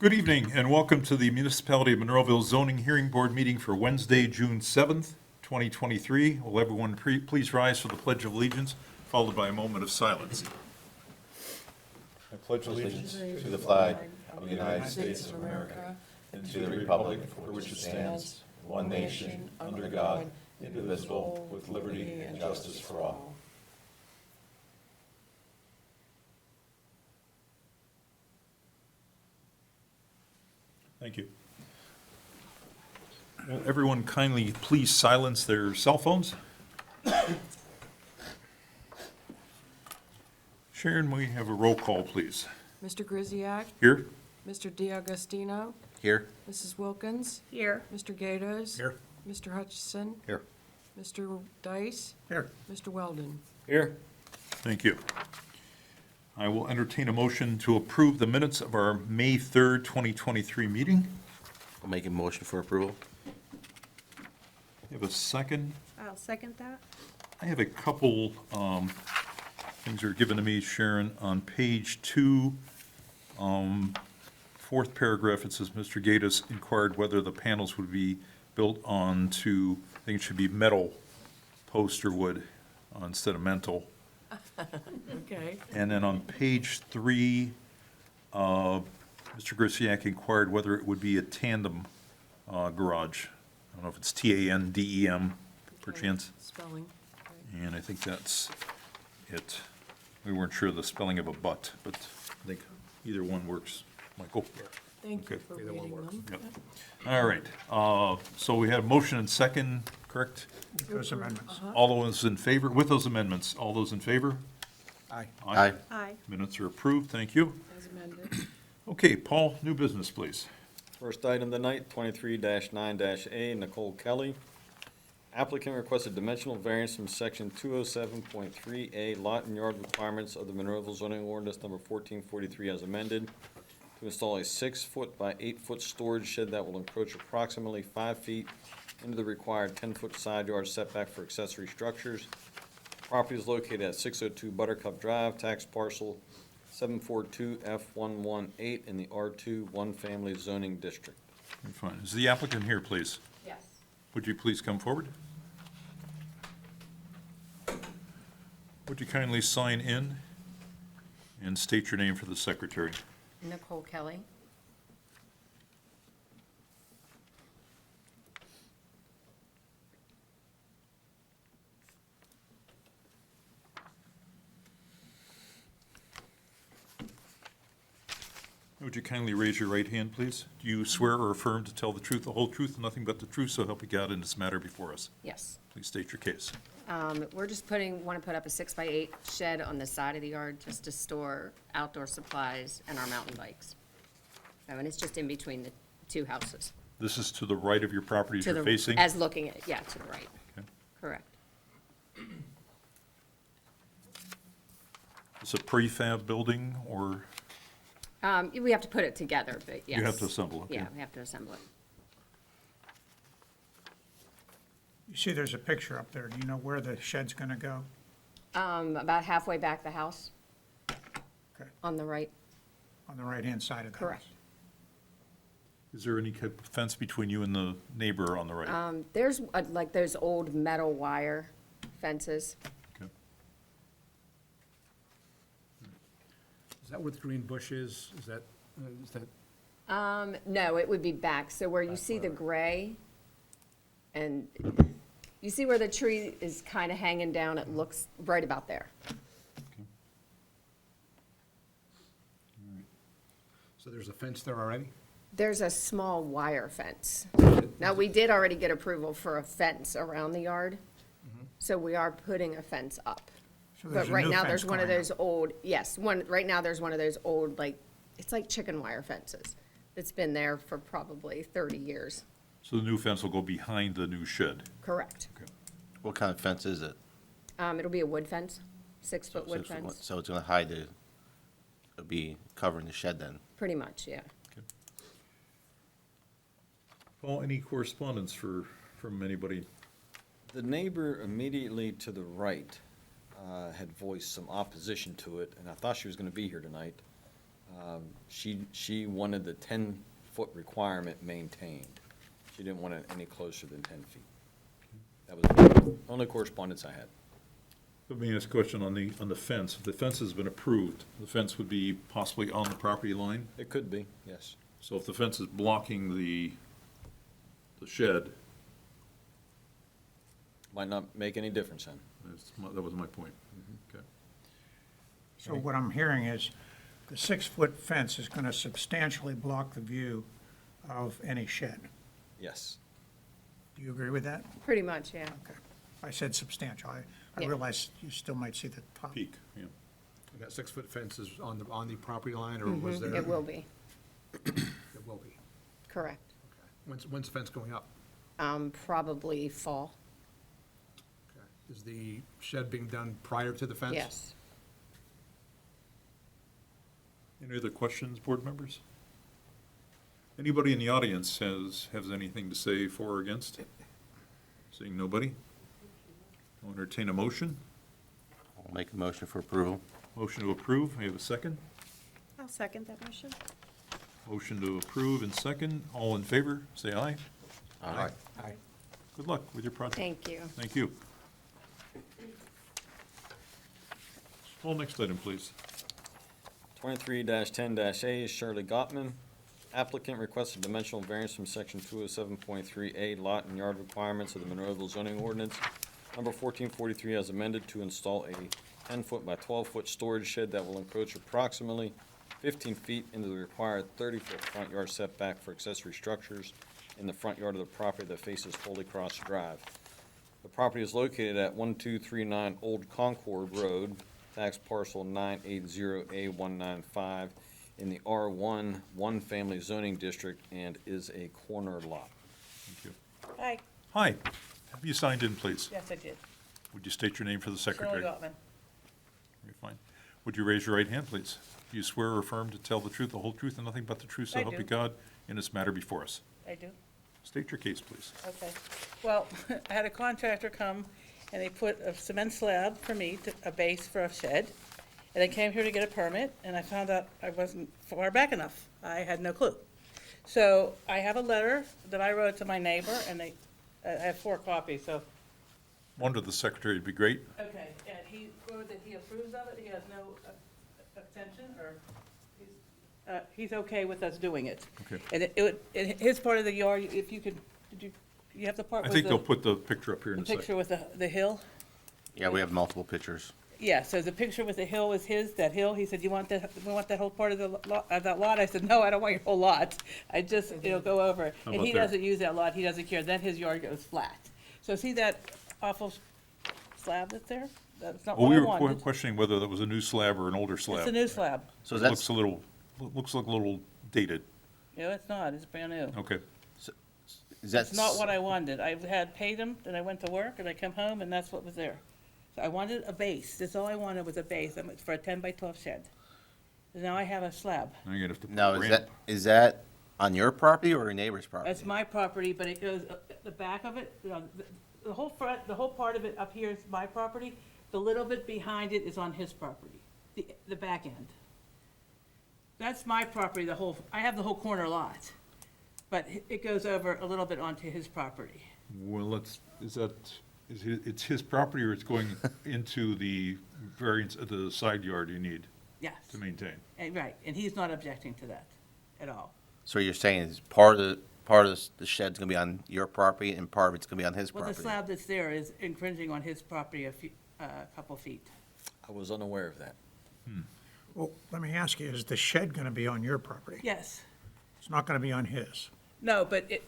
Good evening and welcome to the Municipality of Monroeville Zoning Hearing Board meeting for Wednesday, June 7th, 2023. Will everyone please rise for the Pledge of Allegiance, followed by a moment of silence. I pledge allegiance to the flag of the United States of America and to the republic for which it stands, one nation, under God, indivisible, with liberty and justice for all. Thank you. Will everyone kindly please silence their cell phones? Sharon, we have a roll call, please. Mr. Grisiak? Here? Mr. D'Agostino? Here. Mrs. Wilkins? Here. Mr. Gatos? Here. Mr. Hutchison? Here. Mr. Dice? Here. Mr. Weldon? Here. Thank you. I will entertain a motion to approve the minutes of our May 3rd, 2023 meeting. I'll make a motion for approval. You have a second? I'll second that. I have a couple things that are given to me, Sharon. On page 2, fourth paragraph, it says, Mr. Gatos inquired whether the panels would be built onto, I think it should be metal post or wood instead of mental. Okay. And then on page 3, Mr. Grisiak inquired whether it would be a tandem garage. I don't know if it's T-A-N-D-E-M perchance. Spelling. Right. And I think that's it. We weren't sure of the spelling of a but I think either one works. Michael? Thank you Okay. for reading them. Yep. All right, so we had a motion and second, correct? Those amendments. All those in favor, with those amendments, all those in favor? Aye. Aye. Aye. Minutes are approved, thank you. As amended. Okay, Paul, new business, please. First item tonight, 23-9-A, Nicole Kelly. Applicant requested dimensional variance from section 207.3A lot and yard requirements of the Monroeville zoning ordinance number 1443 as amended to install a 6-foot by 8-foot storage shed that will encroach approximately 5 feet into the required 10-foot side yard setback for accessory structures. Property is located at 602 Buttercup Drive, tax parcel 742F118 in the R2 One Family Zoning District. Fine. Is the applicant here, please? Yes. Would you please come forward? Would you kindly sign in and state your name for the secretary? Nicole Kelly. Would you kindly raise your right hand, please? Do you swear or affirm to tell the truth, the whole truth, and nothing but the truth, so help you God in this matter before us? Yes. Please state your case. We're just want to put up a 6x8 shed on the side of the yard just to store outdoor supplies and our mountain bikes. So, and it's just in between the two houses. This is to the right of your property as To you're the, facing? as looking at, yeah, to the right. Okay. Correct. It's a prefab building, or We have to put it together, but yes. you have to assemble it? Yeah, we have to assemble it. You see there's a picture up there. Do you know where the shed's going to go? About halfway back the house, Okay, on the right. on the right-hand side of the house. Correct. Is there any type of fence between you and the neighbor on the right? There's like those old metal wire fences. Okay. Is that with green bushes? Is that, No, it would be back, so where you see the gray, and you see where the tree is kind of hanging down, it looks right about there. so there's a fence there already? There's a small wire fence. Now, we did already get approval for a fence around the yard, so we are putting a fence up. So there's But a right new now, fence there's one of going those up. old, yes, right now, there's one of those old, like, it's like chicken wire fences. It's been there for probably 30 years. So the new fence will go behind the new shed? Correct. What kind of fence is it? It'll be a wood fence, 6-foot wood 6 foot one. fence, So it's gonna hide the, it'll be covering the shed then? pretty much, yeah. Paul, any correspondence from anybody? The neighbor immediately to the right had voiced some opposition to it, and I thought she was going to be here tonight. She wanted the 10-foot requirement maintained. She didn't want it any closer than 10 feet. That was the only correspondence I had. Let me ask a question on the fence. If the fence has been approved, the fence would be possibly on the property line? It could be, yes. So if the fence is blocking the shed, Might not make any difference then. that was my point. Okay. So what I'm hearing is the 6-foot fence is gonna substantially block the view of any shed. Yes. Do you agree with that? Pretty much, yeah. Okay. I said substantial. I Yeah. realize you still might see the top. Peak, yeah. And that 6-foot fence is on the property line, or was there? It will be, It will be. correct. Okay. When's the fence going up? Probably fall, Okay. Is the shed being done prior to the fence? yes. Any other questions, board members? Anybody in the audience has anything to say for or against? Seeing nobody? I'll entertain a motion. I'll make a motion for approval. Motion to approve. I have a second. I'll second that motion. Motion to approve and second. All in favor, say aye. Aye. Aye. Good luck with your project. Thank you. Thank you. Paul, next item, please. 23-10-A, Shirley Gottman. Applicant requests a dimensional variance from section 207.3A lot and yard requirements of the Monroeville zoning ordinance, number 1443, as amended, to install a 10-foot by 12-foot storage shed that will encroach approximately 15 feet into the required 30-foot front yard setback for accessory structures in the front yard of the property that faces Holy Cross Drive. The property is located at 1239 Old Concord Road, tax parcel 980A195, in the R1 one-family zoning district, and is a corner lot. Thank you. Hi, Hi, have you signed in, please? yes, I did. Would you state your name for the secretary? Shirley Gottman. Very fine. Would you raise your right hand, please? Do you swear or affirm to tell the truth, the whole truth, and nothing but the truth, so I help do. you God, in this matter before us? I do. State your case, please. Okay. Well, I had a contractor come, and they put a cement slab for me, a base for a shed. And I came here to get a permit, and I found out I wasn't far back enough. I had no clue. So I have a letter that I wrote to my neighbor, and I have 4 copies, so. One to the secretary would be great. Okay, and he wrote that he approves of it, he has no extension, or he's okay with us doing it. Okay. And his part of the yard, if you could, you have the part I with think they'll the put the picture up here in a picture second. with the hill? Yeah, we have multiple pictures. Yeah, so the picture with the hill is his, that hill, he said, we want that whole part of the lot, that lot? I said, no, I don't want your whole lot, I just, go over. How And about he there? doesn't use that lot, he doesn't care, then his yard goes flat. So see that awful slab that's there? That's not Well, what we I were wanted. questioning whether that was a new slab or an older slab. It's a new slab. So It that's, looks like a little dated. No, it's not, it's brand new. Okay. It's not what I wanted. I had paid him, then I went to work, and I come home, and that's what was there. So I wanted a base, that's all I wanted was a base, for a 10 by 12 shed. And now I have a slab. Now you're gonna have to. now, grant- is that on your property or your neighbor's property? That's my property, but it goes, the back of it, the whole front, the whole part of it up here is my property. The little bit behind it is on his property, the back end. That's my property, I have the whole corner lot, but it goes over a little bit onto his property. Well, it's his property or it's going into the variance of the side yard you need Yes, to maintain? right, and he's not objecting to that at all. So you're saying is part of the shed's gonna be on your property and part of it's gonna be on his Well, the property? slab that's there is infringing on his property a couple feet. I was unaware of that. Well, let me ask you, is the shed gonna be on your property? Yes, It's not gonna be on his. no, but the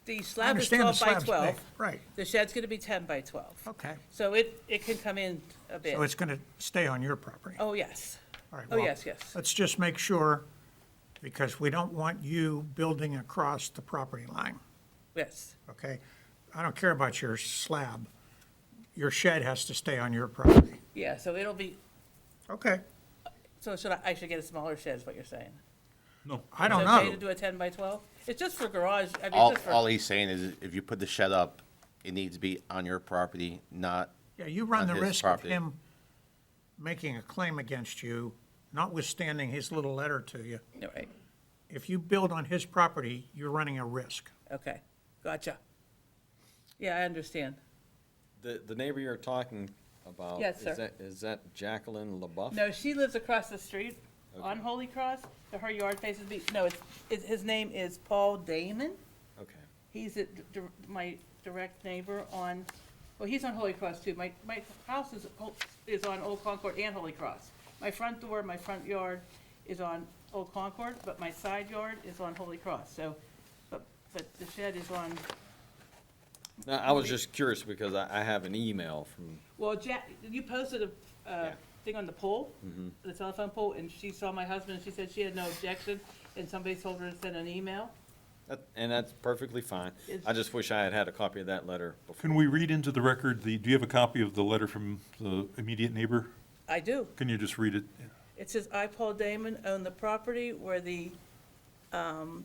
I slab is understand the 12 by slab's 12. big. Right, The shed's gonna be 10 by 12. okay. So it can come in a bit. So it's gonna stay on your property? Oh, yes. All right, Oh, well, yes, yes. Let's just make sure, because we don't want you building across the property line, Yes. okay? I don't care about your slab. Your shed has to stay on your property. Yeah, so it'll be, Okay, so I should get a smaller shed is what you're saying? No. I don't Is it okay to know. do a 10 by 12? It's just for garage, I mean, All, just all for, he's saying is if you put the shed up, it needs to be on your property, not, Yeah, you run on the his risk of property. him making a claim against you, notwithstanding his little letter to you, All right, if you build on his property, you're running a risk. okay, gotcha. Yeah, I understand. The neighbor you're talking about. Yes, sir. Is that Jacqueline LaBeouf? No, she lives across the street on Holy Cross, so her yard faces me, no, his name is Paul Damon. Okay. He's my direct neighbor on, well, he's on Holy Cross too. My house is on Old Concord and Holy Cross. My front door, my front yard is on Old Concord, but my side yard is on Holy Cross, so, but the shed is on, No, I was just curious because I have an email from, well, Jack, you posted a Yeah. thing on the pole, the telephone pole, and she saw my husband, and she said she had no objection, and somebody told her to send an email. and that's perfectly fine. I just wish I had had a copy of that letter before. Can we read into the record, do you have a copy of the letter from the immediate neighbor? I do. Can you just read it? It says, "I, Paul Damon, own the property where the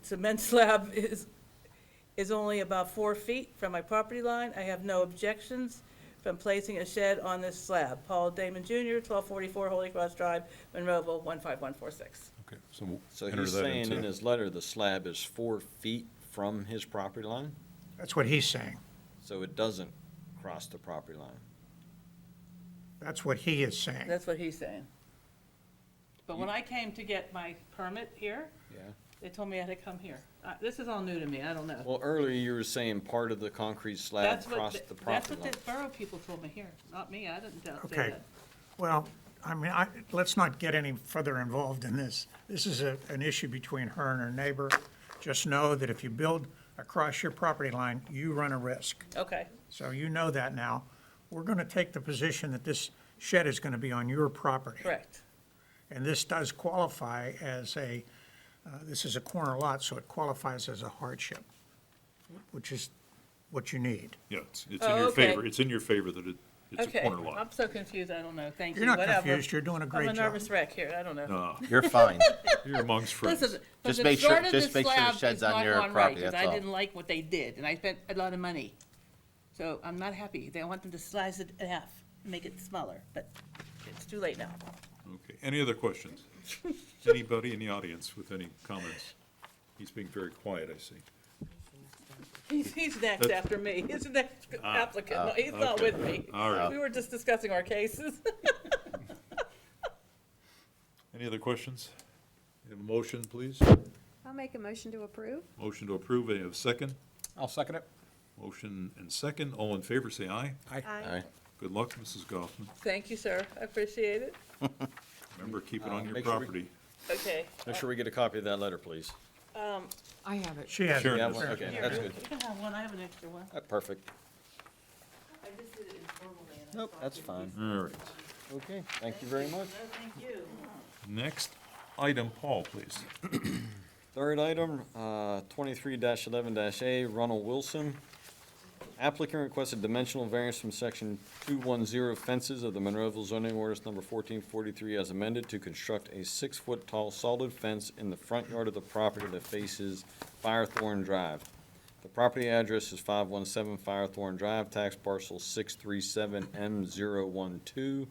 cement slab is only about 4 feet from my property line. I have no objections from placing a shed on this slab. Paul Damon Jr., 1244 Holy Cross Drive, Monroeville, 15146." Okay, so we'll So enter he's that saying into- in his letter, the slab is 4 feet from his property line, That's what he's saying. so it doesn't cross the property line. That's what he is saying. That's what he's saying. But when I came to get my permit here, Yeah. they told me I had to come here. This is all new to me, I don't know. Well, earlier you were saying part of the concrete slab That's what, crossed the that's property what line. the borough people told me here, not me, I didn't say Okay. that. Well, I mean, let's not get any further involved in this. This is an issue between her and her neighbor. Just know that if you build across your property line, you run a risk. Okay, So you know that now. We're going to take the position that this shed is going to be on your property. correct. And this does qualify as this is a corner lot, so it qualifies as a hardship, which is what you need. Yeah, it's in Oh, your okay. favor, it's in your favor that it's a Okay, corner lot. I'm so confused, I don't know, thank you, You're not whatever. confused, you're doing a I'm great a job. nervous wreck here, I don't know. No, You're fine. you're amongst friends. Listen, from Just the make sure- start of just this make sure the slab shed's is on not your gone right, property, 'cause that's I all. didn't like what they did, and I spent a lot of money. So I'm not happy, they want them to slice it in half, make it smaller, but it's too late now. Okay, any other questions? Anybody in the audience with any comments? He's being very quiet, I see. He's next That's- after me, he's the next applicant, no, he's not okay. with me. All right. We were just discussing our cases. Any other questions? You have a motion, please? I'll make a motion to approve. Motion to approve, any have a second? I'll second it. Motion and second, all in favor, say aye. Aye. Aye. Good luck, Mrs. Goffman. Thank you, sir, I appreciate it. Remember, keep it on your make sure we- property. Okay. Make sure we get a copy of that letter, please. I have it. She has. Sure. You it. have one? Okay, Here, that's you good. can have one, I have an extra one. Perfect. I just did it informally. and I Nope, thought that's it fine. was- All right. Okay, thank you very much. No, thank you. Next item, Paul, please. Third item, 23-11-A, Ronald Wilson. Applicant requested dimensional variance from section 210 fences of the Monroeville zoning ordinance number 1443 as amended to construct a 6-foot tall solid fence in the front yard of the property that faces Firethorn Drive. The property address is 517 Firethorn Drive, tax parcel 637M012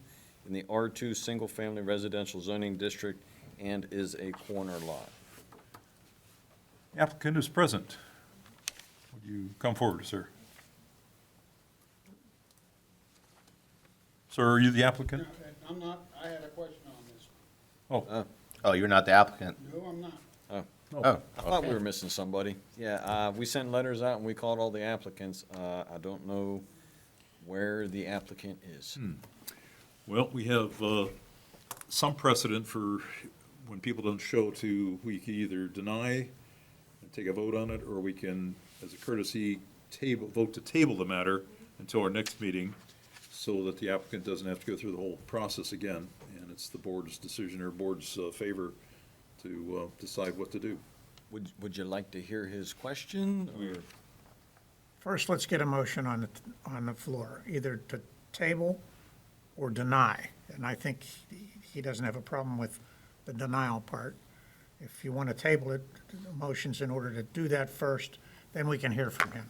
in the R2 Single Family Residential Zoning District and is a corner lot. The applicant is present. Would you come forward, sir? Sir, are you the applicant? I'm not, I had a question on this. Oh, Oh, you're not the applicant? No, I'm not. Oh, I thought we okay. were missing somebody. Yeah, we sent letters out and we called all the applicants. I don't know where the applicant is. well, we have some precedent for when people don't show to, we can either deny and take a vote on it, or we can, as a courtesy, vote to table the matter until our next meeting, so that the applicant doesn't have to go through the whole process again, and it's the board's decision or board's favor to decide what to do. Would you like to hear his question, or? First, let's get a motion on the floor, either to table or deny. And I think he doesn't have a problem with the denial part. If you want to table it, the motion's in order to do that first, then we can hear from him.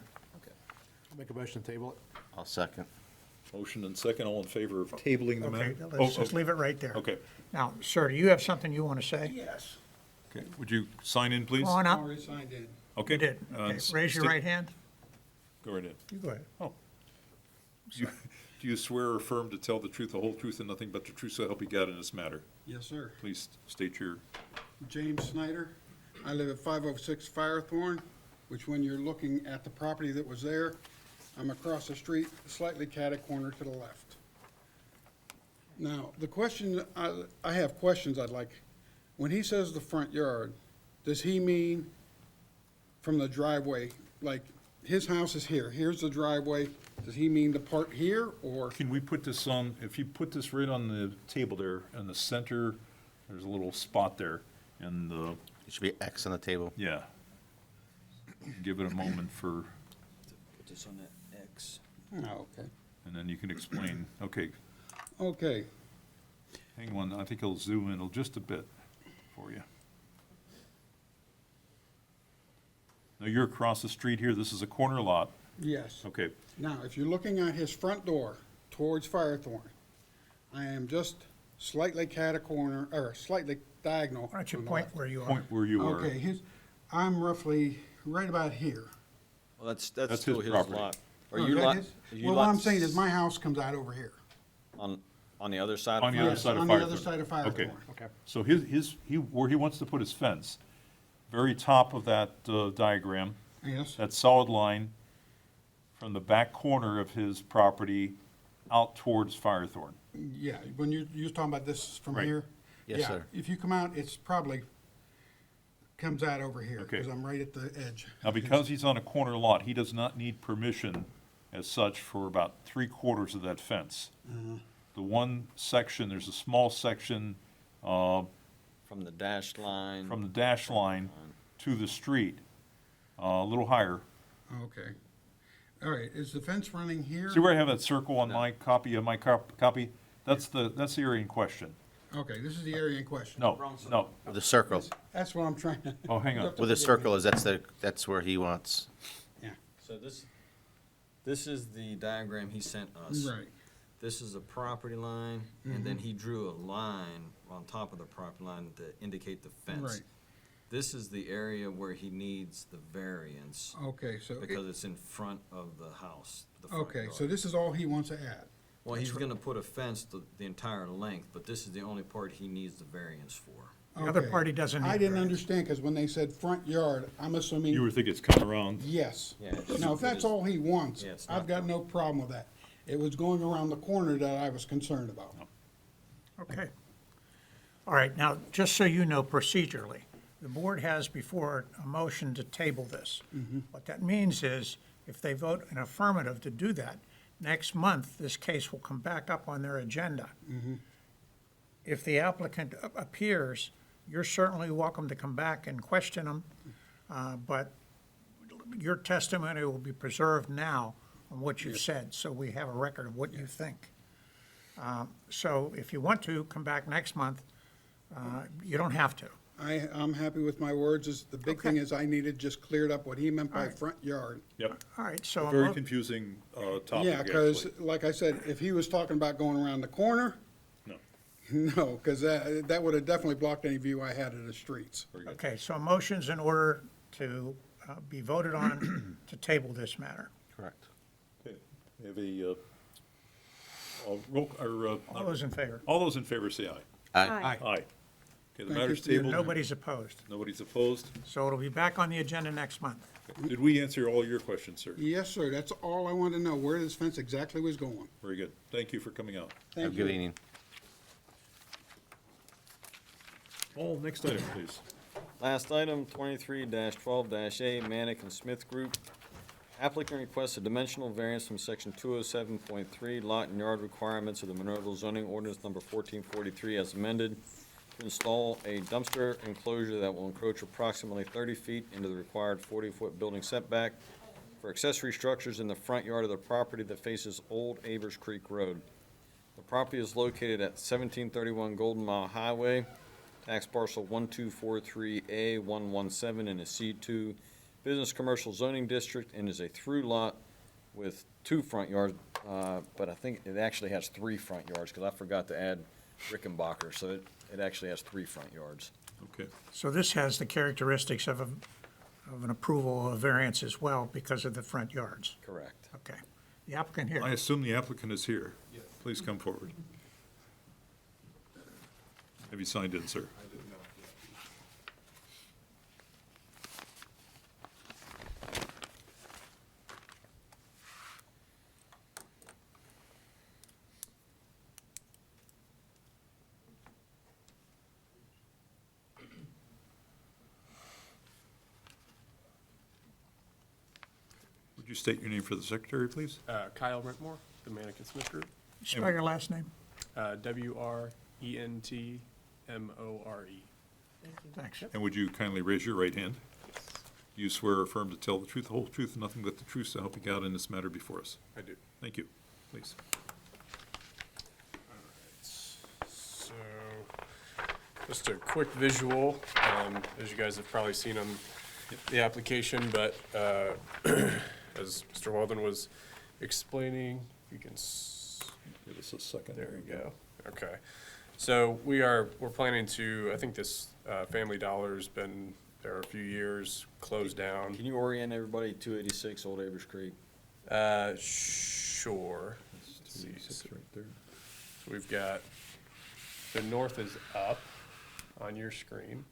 I'll make a motion to table it. I'll second. Motion and second, all in favor of tabling the matter? Okay, let's just leave it right there. Okay, Now, sir, do you have something you want to say? Yes. okay. Would you sign in, please? Come on up. Already signed in. Okay. You did. Okay, raise your right hand. Go right ahead. You go ahead. Do you swear or affirm to tell the truth, the whole truth, and nothing but the truth, so help you God in this matter? Yes, sir. Please state your, James Snyder. I live at 506 Firethorn, which when you're looking at the property that was there, I'm across the street, slightly catty-corner to the left. Now, the question, I have questions I'd like. When he says the front yard, does he mean from the driveway? Like, his house is here, here's the driveway. Does he mean the part here, or? can we put this on, if you put this right on the table there, in the center, there's a little spot there, and It should be X on the table. yeah. Give it a moment for, Put this on that X. Oh, okay. and then you can explain, okay, Okay, hang on, I think he'll zoom in just a bit for you. Now, you're across the street here, this is a corner lot, yes. okay, Now, if you're looking at his front door towards Firethorn, I am just slightly catty-corner, or slightly diagonal. Why don't you from the point left. where you are? point where you are. Okay, I'm roughly right about here. Well, that's That's still his his property. lot. Are Oh, you that lot? is? are you Well, what lot I'm saying is my house comes out over here. On the other side? On of the other Yes, side of on the other Firethorn. side of Okay. Firethorn. Okay. So where he wants to put his fence, very top of that diagram, Yes, that solid line from the back corner of his property out towards Firethorn. yeah, when you're talking about this from Right. here? Yes, Yeah, sir. If you come out, it's probably comes out over here, Okay. because I'm right at the edge. Now, because he's on a corner lot, he does not need permission as such for about 3/4 of that fence. The one section, there's a small section From the dash line. from the dash line to the street, a little higher. Okay. All right, is the fence running here? See where I have that circle on my copy of my copy? That's the area in question. Okay, this is the area in question. No, no, With the circle. That's what I'm trying to. oh, hang on. With the circle that's where he wants. So this is the diagram he sent us. Right, This is a property line, and then he drew a line on top of the property line to indicate the fence. right. This is the area where he needs the variance, Okay, so, because it's in front of the house, the front okay, yard. so this is all he wants to add? Well, he's gonna put a fence the entire length, but this is the only part he needs the variance for. The other Okay. party doesn't need I didn't variance. understand, because when they said front yard, I'm You assuming, were thinking it's coming around. yes. Yeah, it's- Now, if that's all he wants, Yeah, it's I've not got no problem with that. It was going around the corner that I was concerned about. Okay. All right, now, just so you know procedurally, the board has before it a motion to table this. What that means is, if they vote an affirmative to do that, next month, this case will come back up on their agenda. If the applicant appears, you're certainly welcome to come back and question them, but your testimony will be preserved now on what you've said, so we have a record of what you think. So if you want to, come back next month. You don't have to. I'm happy with my words. The big thing Okay. is I needed just cleared up what he meant by All right. front yard. Yep. All right, so. Very confusing topic, Yeah, because, actually. like I said, if he was talking about going around the corner, No, no, because that would have definitely blocked any view I had of the streets. very good. Okay, so a motion's in order to be voted on to table this matter. Correct. Okay, we have a, roll, or, All those in favor? all those in favor say aye. Aye. Aye. Okay, the Thank matter's you. tabled. Nobody's opposed. Nobody's opposed. So it'll be back on the agenda next month. Did we answer all your questions, sir? Yes, sir, that's all I wanted to know, where this fence exactly was going. Very good. Thank you for coming out. Have a Thank good you. evening. Paul, next item, please. Last item, 23-12-A, Manick and Smith Group. Applicant requests a dimensional variance from section 207.3 lot and yard requirements of the Monroeville zoning ordinance number 1443 as amended to install a dumpster enclosure that will encroach approximately 30 feet into the required 40-foot building setback for accessory structures in the front yard of the property that faces Old Avers Creek Road. The property is located at 1731 Golden Mile Highway, tax parcel 1243A117 in a C2 Business Commercial Zoning District, and is a through lot with 2 front yards but I think it actually has 3 front yards, because I forgot to add Rickenbacker, so it actually has 3 front yards. Okay. So this has the characteristics of an approval of variance as well because of the front yards. Correct. Okay. The applicant here. I assume the applicant is here. Please come forward. Have you signed in, sir? Would you state your name for the secretary, please? Kyle Rentmore, the Manikin Smith Group, Spell your last name. WRENTMORE. Thanks. And would you kindly raise your right hand? Do you swear or affirm to tell the truth, the whole truth, and nothing but the truth to help you God in this matter before us? I do. Thank you. Please. So, just a quick visual, as you guys have probably seen on the application, but as Mr. Walden was explaining, you can, Give us a second. there you go. Okay. So we're planning to, I think this Family Dollar's been there a few years, closed down. Can you orient everybody, 286 Old Avers Creek? Sure. Let's see. 286 right there. So we've got, the north is up on your screen.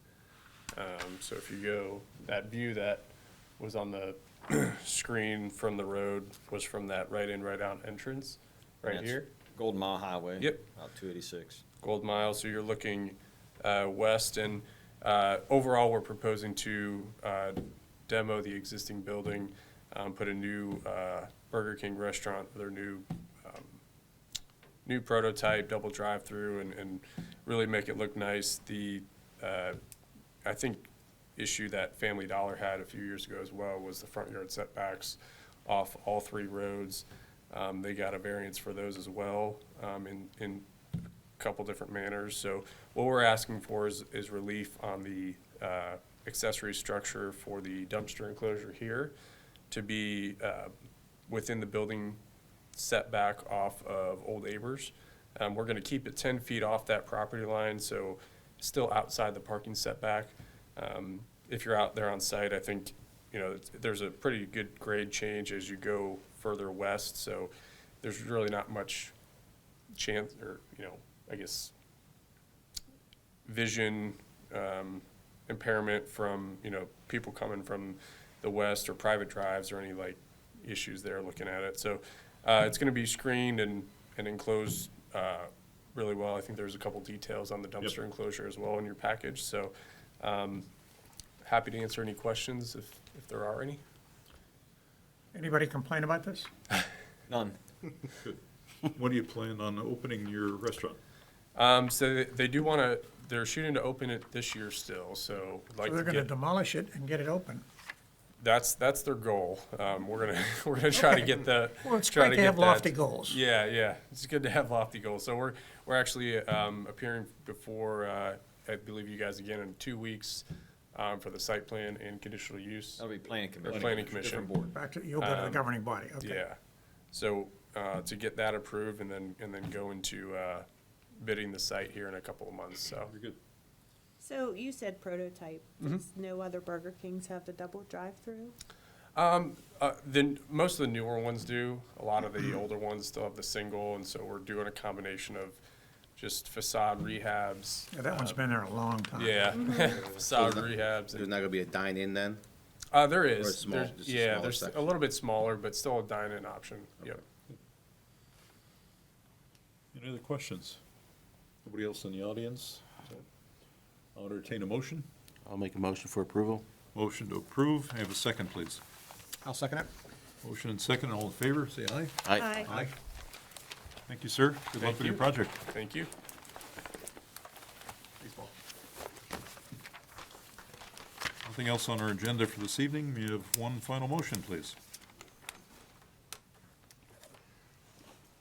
So if you go, that view that was on the screen from the road was from that right in, right out entrance, right That's here. Golden Mile Highway. Yep. Out 286. Gold Mile, so you're looking west, and overall, we're proposing to demo the existing building, put a new Burger King restaurant with their new prototype, double drive-through, and really make it look nice. The, I think, issue that Family Dollar had a few years ago as well was the front yard setbacks off all 3 roads. They got a variance for those as well, in couple different manners. So what we're asking for is relief on the accessory structure for the dumpster enclosure here to be within the building setback off of Old Avers. We're going to keep it 10 feet off that property line, so still outside the parking setback. If you're out there on site, I think, there's a pretty good grade change as you go further west, so there's really not much chance, or, I guess, vision impairment from, people coming from the west or private drives or any issues there looking at it. So it's going to be screened and enclosed really well. I think there's a couple details on the dumpster enclosure as well in your package. So happy to answer any questions if there are any. Anybody complain about this? None. Good. When do you plan on opening your restaurant? So they do want to, they're shooting to open it this year still, so So they're gonna demolish it and get it open. that's their goal. We're gonna try to Okay. get the. Well, it's try great to get have that- lofty goals. Yeah, it's good to have lofty goals. So we're actually appearing before I believe you guys again in 2 weeks for the site plan and conditional use. That'll be planning commission. Planning commission. Different board. Back to, you'll go to the governing body, okay. Yeah, so to get that approved and then go into bidding the site here in a couple of months. So Very good. So you said prototype. Does no other Burger Kings have the double drive-through? then most of the newer ones do. A lot of the older ones still have the single, and so we're doing a combination of just facade rehabs. Yeah, that one's been there a long time. Yeah, facade rehabs. There's not gonna be a dine-in then? There Or is. small- There's- just a yeah, smaller there's section. a little bit smaller, but still a dine-in option. Yep. Any other questions? Nobody else in the audience? I'll entertain a motion. I'll make a motion for approval. Motion to approve. Have a second, please. I'll second it. Motion and second. All in favor, say aye. Aye. Aye. Thank you, sir. Good luck Thank with your you. project. Thank you. Nothing else on our agenda for this evening. We have one final motion, please.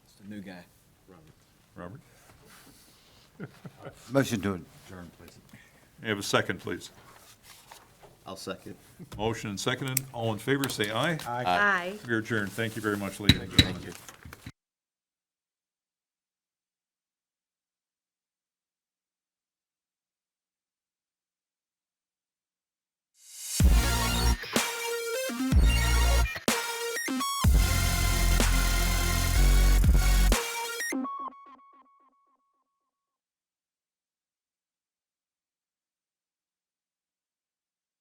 It's the new guy. Robert? Motion to adjourn, please. Have a second, please. I'll second. Motion and seconded. All in favor, say aye. Aye. We are adjourned. Thank you very much, ladies and gentlemen. Thank you.